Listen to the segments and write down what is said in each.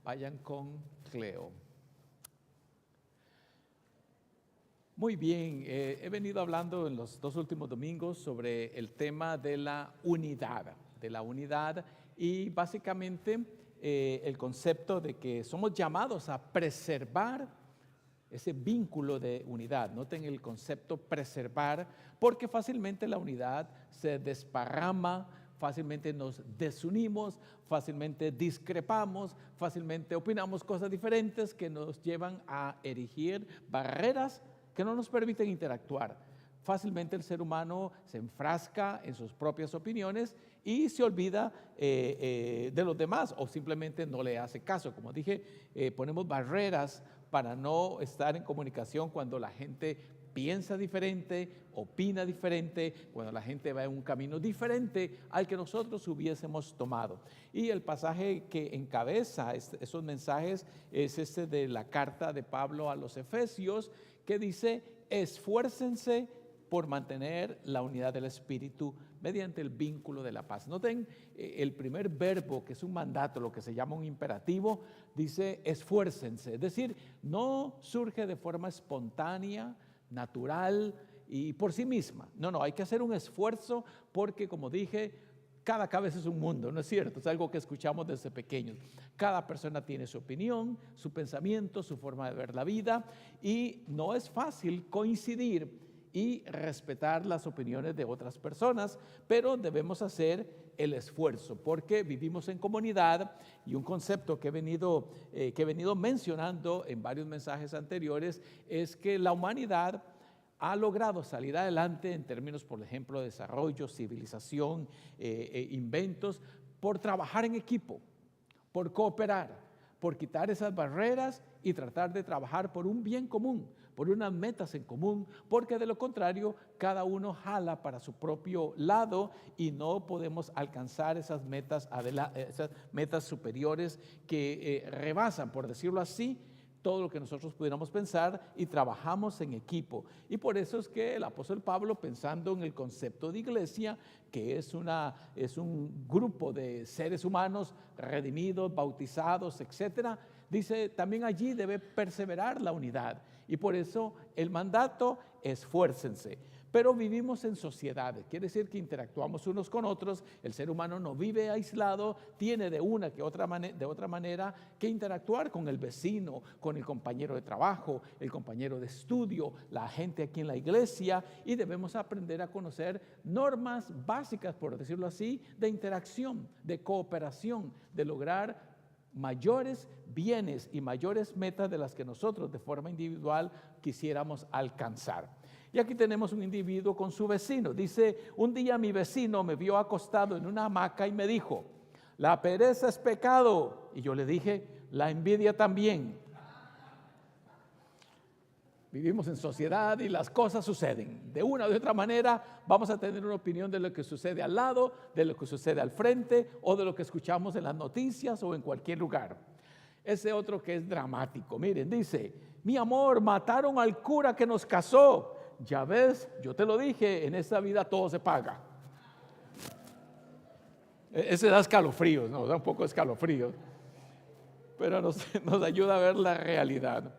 Vayan con Cleo. Muy bien, he venido hablando en los 2 últimos domingos sobre el tema de la unidad y básicamente el concepto de que somos llamados a preservar ese vínculo de unidad. Noten el concepto preservar, porque fácilmente la unidad se desparrama, fácilmente nos desunimos, fácilmente discrepamos, fácilmente opinamos cosas diferentes que nos llevan a erigir barreras que no nos permiten interactuar. Fácilmente el ser humano se enfrasca en sus propias opiniones y se olvida de los demás o simplemente no le hace caso. Como dije, ponemos barreras para no estar en comunicación cuando la gente piensa diferente, opina diferente, cuando la gente va en un camino diferente al que nosotros hubiésemos tomado. Y el pasaje que encabeza esos mensajes es este de la carta de Pablo a los Efesios, que dice: esfuércense por mantener la unidad del Espíritu mediante el vínculo de la paz. Noten el primer verbo, que es un mandato, lo que se llama un imperativo, dice esfuércense. Es decir, no surge de forma espontánea, natural y por sí misma. No, hay que hacer un esfuerzo porque, como dije, cada cabeza es un mundo, ¿no es cierto? Es algo que escuchamos desde pequeños. Cada persona tiene su opinión, su pensamiento, su forma de ver la vida y no es fácil coincidir y respetar las opiniones de otras personas, pero debemos hacer el esfuerzo porque vivimos en comunidad y un concepto que he venido mencionando en varios mensajes anteriores es que la humanidad ha logrado salir adelante en términos, por ejemplo, de desarrollo, civilización, inventos, por trabajar en equipo, por cooperar, por quitar esas barreras y tratar de trabajar por un bien común, por unas metas en común, porque de lo contrario cada uno jala para su propio lado y no podemos alcanzar esas metas superiores que rebasan, por decirlo así, todo lo que nosotros pudiéramos pensar y trabajamos en equipo. Y por eso es que el apóstol Pablo, pensando en el concepto de iglesia, que es un grupo de seres humanos redimidos, bautizados, etcétera, dice también allí debe perseverar la unidad. Y por eso el mandato: esfuércense. Pero vivimos en sociedades, quiere decir que interactuamos unos con otros. El ser humano no vive aislado, tiene de otra manera que interactuar con el vecino, con el compañero de trabajo, el compañero de estudio, la gente aquí en la iglesia, y debemos aprender a conocer normas básicas, por decirlo así, de interacción, de cooperación, de lograr mayores bienes y mayores metas de las que nosotros de forma individual quisiéramos alcanzar. Y aquí tenemos un individuo con su vecino. Dice: un día mi vecino me vio acostado en una hamaca y me dijo: la pereza es pecado. Y yo le dije: la envidia también. Vivimos en sociedad y las cosas suceden. De una u otra manera vamos a tener una opinión de lo que sucede al lado, de lo que sucede al frente o de lo que escuchamos en las noticias o en cualquier lugar. Ese otro que es dramático. Miren, dice: mi amor, mataron al cura que nos casó. Ya ves, yo te lo dije, en esta vida todo se paga. Ese da escalofríos, ¿no? Da un poco de escalofríos, pero nos ayuda a ver la realidad.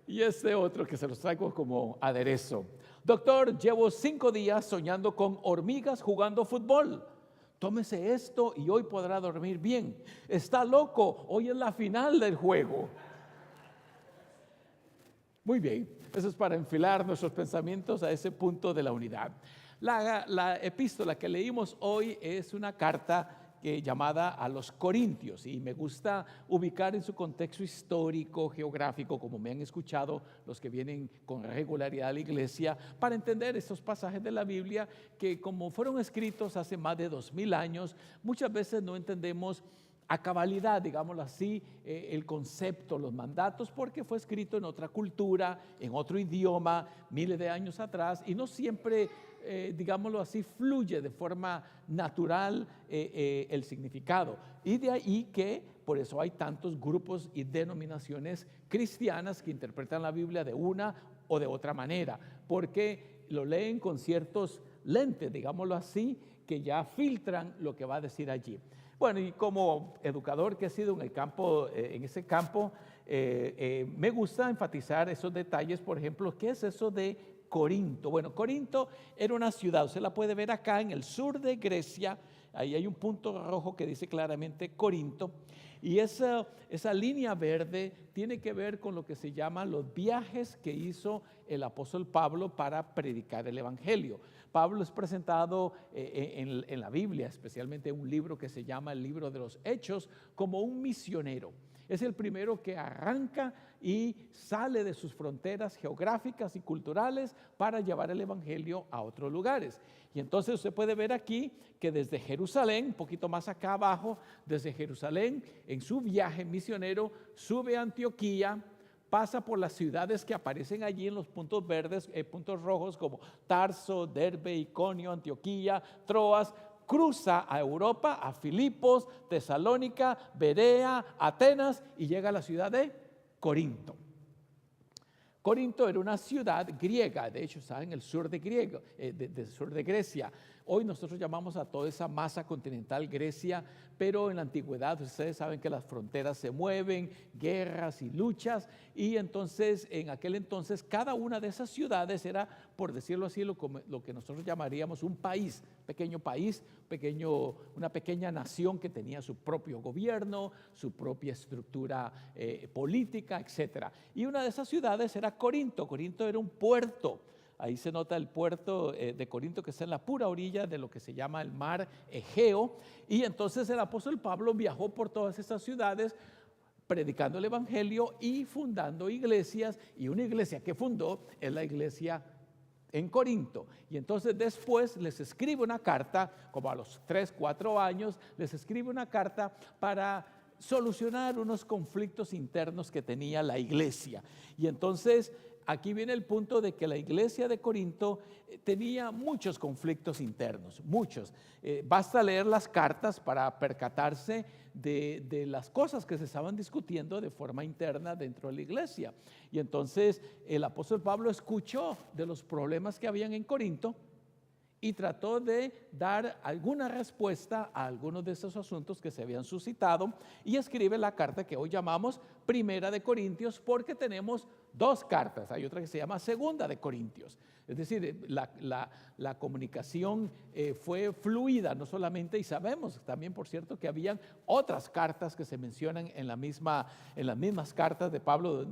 Y este otro que se los traigo como aderezo: doctor, llevo 5 días soñando con hormigas jugando fútbol. Tómese esto y hoy podrá dormir bien. Está loco, hoy es la final del juego. Muy bien, eso es para enfilar nuestros pensamientos a ese punto de la unidad. La epístola que leímos hoy es una carta llamada a los Corintios, y me gusta ubicar en su contexto histórico, geográfico, como me han escuchado los que vienen con regularidad a la iglesia, para entender estos pasajes de la Biblia que, como fueron escritos hace más de 2000 años, muchas veces no entendemos a cabalidad, digámoslo así, el concepto, los mandatos, porque fue escrito en otra cultura, en otro idioma, miles de años atrás, y no siempre, digámoslo así, fluye de forma natural el significado. Y de ahí que por eso hay tantos grupos y denominaciones cristianas que interpretan la Biblia de una o de otra manera, porque lo leen con ciertos lentes, digámoslo así, que ya filtran lo que va a decir allí. Bueno, y como educador que he sido en el campo, en ese campo, me gusta enfatizar esos detalles. Por ejemplo, ¿qué es eso de Corinto? Bueno, Corinto era una ciudad, usted la puede ver acá en el sur de Grecia. Ahí hay un punto rojo que dice claramente Corinto. Y esa línea verde tiene que ver con lo que se llama los viajes que hizo el apóstol Pablo para predicar el evangelio. Pablo es presentado en la Biblia, especialmente en un libro que se llama el libro de los Hechos, como un misionero. Es el primero que arranca y sale de sus fronteras geográficas y culturales para llevar el evangelio a otros lugares. Y entonces usted puede ver aquí que desde Jerusalén, un poquito más acá abajo, desde Jerusalén, en su viaje misionero, sube a Antioquía, pasa por las ciudades que aparecen allí en los puntos verdes, puntos rojos como Tarso, Derbe, Iconio, Antioquía, Troas, cruza a Europa, a Filipos, Tesalónica, Berea, Atenas y llega a la ciudad de Corinto. Corinto era una ciudad griega, de hecho está en el sur del sur de Grecia. Hoy nosotros llamamos a toda esa masa continental Grecia, pero en la antigüedad ustedes saben que las fronteras se mueven, guerras y luchas, y entonces en aquel entonces cada una de esas ciudades era, por decirlo así, lo que nosotros llamaríamos un país, una pequeña nación que tenía su propio gobierno, su propia estructura política, etc. Y una de esas ciudades era Corinto. Corinto era un puerto. Ahí se nota el puerto de Corinto, que está en la pura orilla de lo que se llama el mar Egeo. Y entonces el apóstol Pablo viajó por todas esas ciudades predicando el evangelio y fundando iglesias. Y una iglesia que fundó es la iglesia en Corinto. Y entonces después les escribe una carta, como a los 3, 4 años, les escribe una carta para solucionar unos conflictos internos que tenía la iglesia. Y entonces aquí viene el punto de que la iglesia de Corinto tenía muchos conflictos internos, muchos. Basta leer las cartas para percatarse de las cosas que se estaban discutiendo de forma interna dentro de la iglesia. Y entonces el apóstol Pablo escuchó de los problemas que habían en Corinto y trató de dar alguna respuesta a algunos de esos asuntos que se habían suscitado, y escribe la carta que hoy llamamos Primera de Corintios, porque tenemos 2 cartas. Hay otra que se llama Segunda de Corintios. Es decir, la comunicación fue fluida, no solamente, y sabemos también, por cierto, que habían otras cartas que se mencionan en las mismas cartas de Pablo,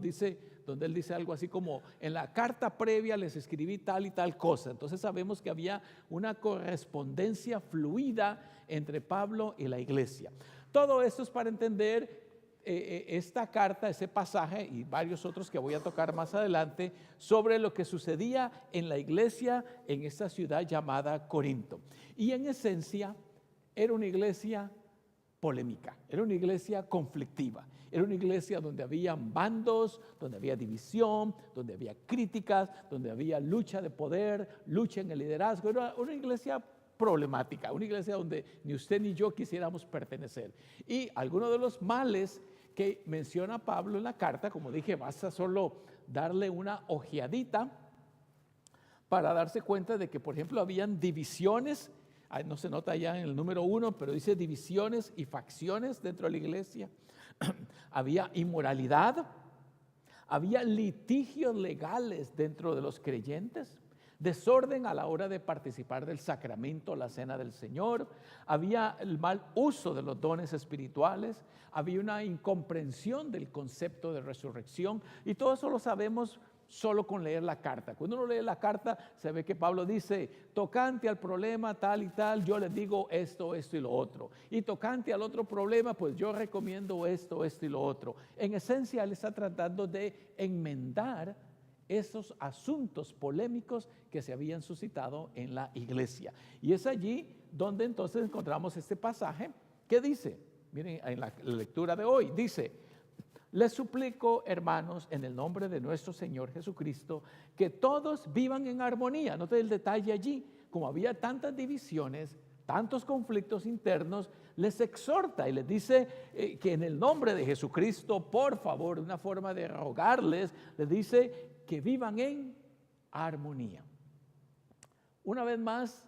donde él dice algo así como: en la carta previa les escribí tal y tal cosa. Entonces sabemos que había una correspondencia fluida entre Pablo y la iglesia. Todo esto es para entender esta carta, ese pasaje y varios otros que voy a tocar más adelante sobre lo que sucedía en la iglesia en esta ciudad llamada Corinto. Y en esencia era una iglesia polémica, era una iglesia conflictiva, era una iglesia donde había bandos, donde había división, donde había críticas, donde había lucha de poder, lucha en el liderazgo. Era una iglesia problemática, una iglesia donde ni usted ni yo quisiéramos pertenecer. Y algunos de los males que menciona Pablo en la carta, como dije, basta solo darle una ojeadita para darse cuenta de que, por ejemplo, habían divisiones. No se nota ya en el número 1, pero dice divisiones y facciones dentro de la iglesia. Había inmoralidad, había litigios legales dentro de los creyentes, desorden a la hora de participar del sacramento, la cena del Señor, había el mal uso de los dones espirituales, había una incomprensión del concepto de resurrección, y todo eso lo sabemos solo con leer la carta. Cuando uno lee la carta se ve que Pablo dice: tocante al problema tal y tal, yo les digo esto, esto y lo otro, y tocante al otro problema, pues yo recomiendo esto, esto y lo otro. En esencia él está tratando de enmendar esos asuntos polémicos que se habían suscitado en la iglesia. Y es allí donde entonces encontramos este pasaje que dice, miren, en la lectura de hoy, dice: les suplico, hermanos, en el nombre de nuestro Señor Jesucristo, que todos vivan en armonía. Note el detalle allí, como había tantas divisiones, tantos conflictos internos, les exhorta y les dice que en el nombre de Jesucristo, por favor, una forma de rogarles, les dice que vivan en armonía. Una vez más,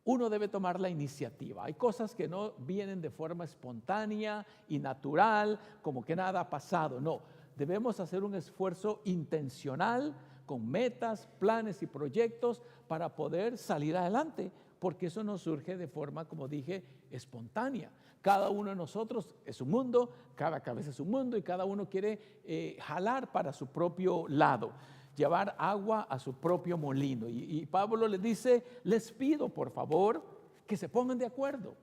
uno debe tomar la iniciativa. Hay cosas que no vienen de forma espontánea y natural, como que nada ha pasado. No, debemos hacer un esfuerzo intencional con metas, planes y proyectos para poder salir adelante, porque eso no surge de forma, como dije, espontánea. Cada uno de nosotros es un mundo, cada cabeza es un mundo y cada uno quiere jalar para su propio lado, llevar agua a su propio molino. Y Pablo les dice, les pido por favor que se pongan de acuerdo,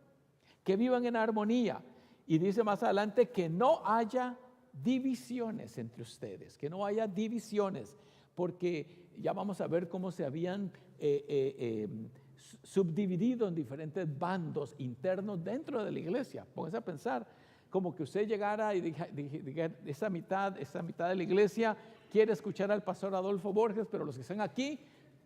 que vivan en armonía. Y dice más adelante que no haya divisiones entre ustedes, que no haya divisiones, porque ya vamos a ver cómo se habían subdividido en diferentes bandos internos dentro de la iglesia. Pónganse a pensar, como que usted llegara y diga, esa mitad de la iglesia quiere escuchar al pastor Adolfo Borges, pero los que están aquí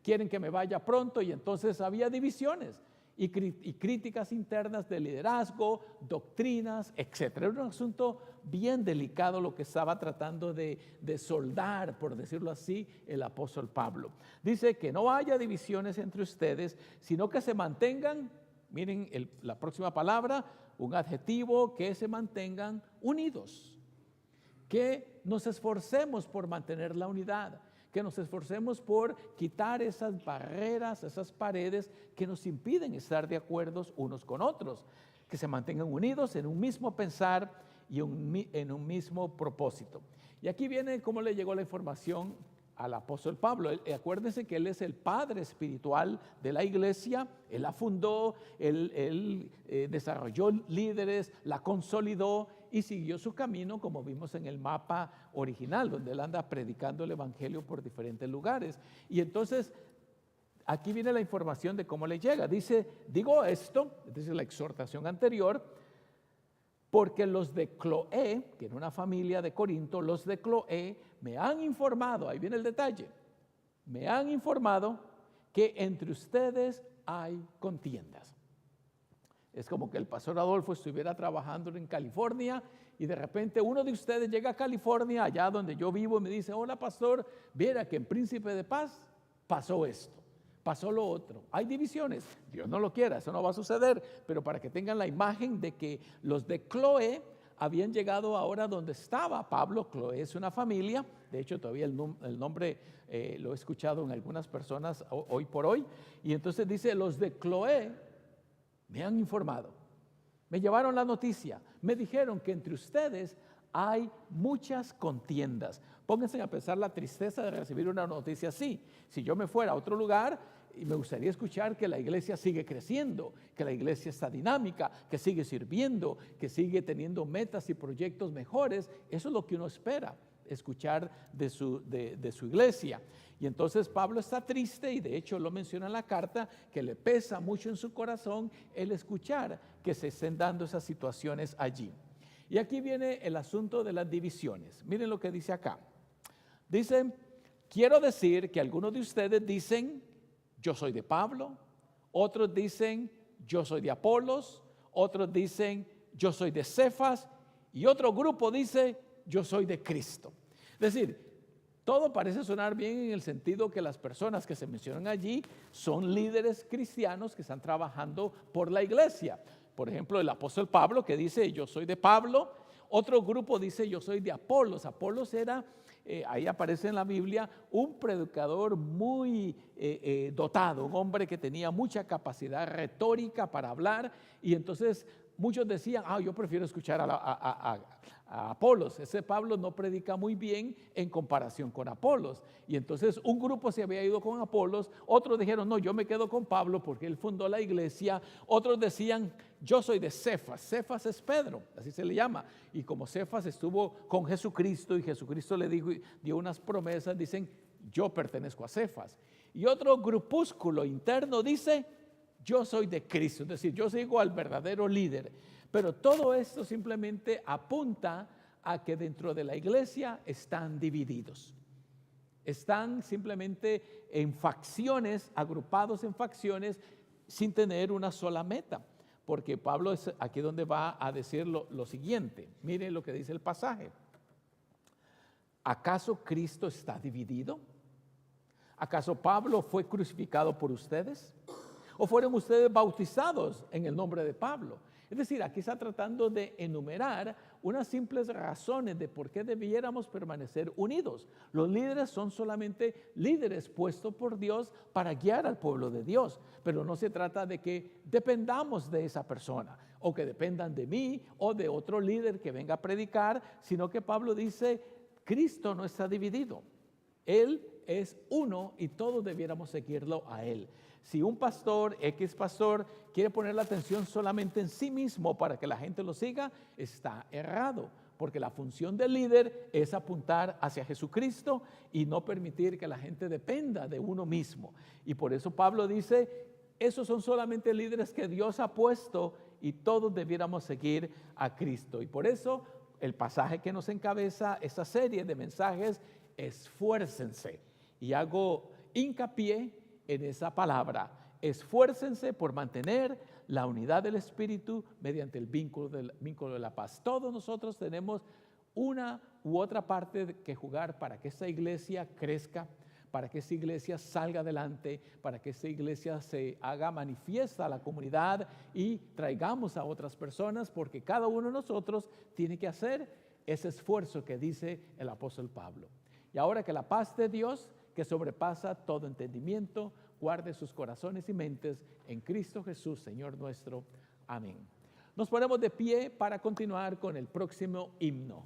quieren que me vaya pronto, y entonces había divisiones y críticas internas de liderazgo, doctrinas, etc. Era un asunto bien delicado lo que estaba tratando de soldar, por decirlo así, el apóstol Pablo. Dice que no haya divisiones entre ustedes, sino que se mantengan, miren la próxima palabra, un adjetivo, que se mantengan unidos, que nos esforcemos por mantener la unidad, que nos esforcemos por quitar esas barreras, esas paredes que nos impiden estar de acuerdo unos con otros, que se mantengan unidos en un mismo pensar y en un mismo propósito. Y aquí viene cómo le llegó la información al apóstol Pablo. Acuérdense que él es el padre espiritual de la iglesia, él la fundó, él desarrolló líderes, la consolidó y siguió su camino, como vimos en el mapa original, donde él anda predicando el evangelio por diferentes lugares. Y entonces aquí viene la información de cómo le llega. Dice, digo esto, es decir, la exhortación anterior, porque los de Cloé, que era una familia de Corinto, los de Cloé me han informado, ahí viene el detalle, me han informado que entre ustedes hay contiendas. Es como que el pastor Adolfo estuviera trabajando en California y de repente uno de ustedes llega a California, allá donde yo vivo, y me dice, hola pastor, viera que en Príncipe de Paz pasó esto, pasó lo otro. Hay divisiones, Dios no lo quiera, eso no va a suceder, pero para que tengan la imagen de que los de Cloé habían llegado ahora donde estaba Pablo. Cloé es una familia, de hecho todavía el nombre lo he escuchado en algunas personas hoy por hoy, y entonces dice, los de Cloé me han informado, me llevaron la noticia, me dijeron que entre ustedes hay muchas contiendas. Pónganse a pensar la tristeza de recibir una noticia así. Si yo me fuera a otro lugar y me gustaría escuchar que la iglesia sigue creciendo, que la iglesia está dinámica, que sigue sirviendo, que sigue teniendo metas y proyectos mejores, eso es lo que uno espera escuchar de su iglesia. Y entonces Pablo está triste, y de hecho lo menciona en la carta, que le pesa mucho en su corazón el escuchar que se estén dando esas situaciones allí. Y aquí viene el asunto de las divisiones. Miren lo que dice acá. Dice, quiero decir que algunos de ustedes dicen, yo soy de Pablo, otros dicen, yo soy de Apolos, otros dicen, yo soy de Cefas, y otro grupo dice, yo soy de Cristo. Es decir, todo parece sonar bien en el sentido que las personas que se mencionan allí son líderes cristianos que están trabajando por la iglesia. Por ejemplo, el apóstol Pablo, que dice, yo soy de Pablo. Otro grupo dice, yo soy de Apolos. Apolos era, ahí aparece en la Biblia, un predicador muy dotado, un hombre que tenía mucha capacidad retórica para hablar, y entonces muchos decían, yo prefiero escuchar a Apolos. Ese Pablo no predica muy bien en comparación con Apolos. Y entonces un grupo se había ido con Apolos, otros dijeron, no, yo me quedo con Pablo porque él fundó la iglesia. Otros decían, yo soy de Cefas. Cefas es Pedro, así se le llama. Y como Cefas estuvo con Jesucristo y Jesucristo le dijo, dio unas promesas, dicen, yo pertenezco a Cefas. Y otro grupúsculo interno dice, yo soy de Cristo, es decir, yo sigo al verdadero líder. Pero todo esto simplemente apunta a que dentro de la iglesia están divididos. Están simplemente en facciones, agrupados en facciones, sin tener una sola meta. Porque Pablo es aquí donde va a decir lo siguiente. Miren lo que dice el pasaje. ¿Acaso Cristo está dividido? ¿Acaso Pablo fue crucificado por ustedes? o fueron ustedes bautizados en el nombre de Pablo. Es decir, aquí está tratando de enumerar unas simples razones de por qué debiéramos permanecer unidos. Los líderes son solamente líderes puestos por Dios para guiar al pueblo de Dios, pero no se trata de que dependamos de esa persona o que dependan de mí o de otro líder que venga a predicar, sino que Pablo dice, Cristo no está dividido. Él es uno y todos debiéramos seguirlo a Él. Si un pastor, X pastor, quiere poner la atención solamente en sí mismo para que la gente lo siga, está errado, porque la función del líder es apuntar hacia Jesucristo y no permitir que la gente dependa de uno mismo. Y por eso Pablo dice, esos son solamente líderes que Dios ha puesto y todos debiéramos seguir a Cristo. Y por eso el pasaje que nos encabeza esta serie de mensajes, esfuércense. Y hago hincapié en esa palabra, esfuércense por mantener la unidad del Espíritu mediante el vínculo de la paz. Todos nosotros tenemos una u otra parte que jugar para que esta iglesia crezca, para que esta iglesia salga adelante, para que esta iglesia se haga manifiesta a la comunidad y traigamos a otras personas, porque cada uno de nosotros tiene que hacer ese esfuerzo que dice el apóstol Pablo. Y ahora que la paz de Dios, que sobrepasa todo entendimiento, guarde sus corazones y mentes en Cristo Jesús, Señor nuestro. Amén. Nos ponemos de pie para continuar con el próximo himno.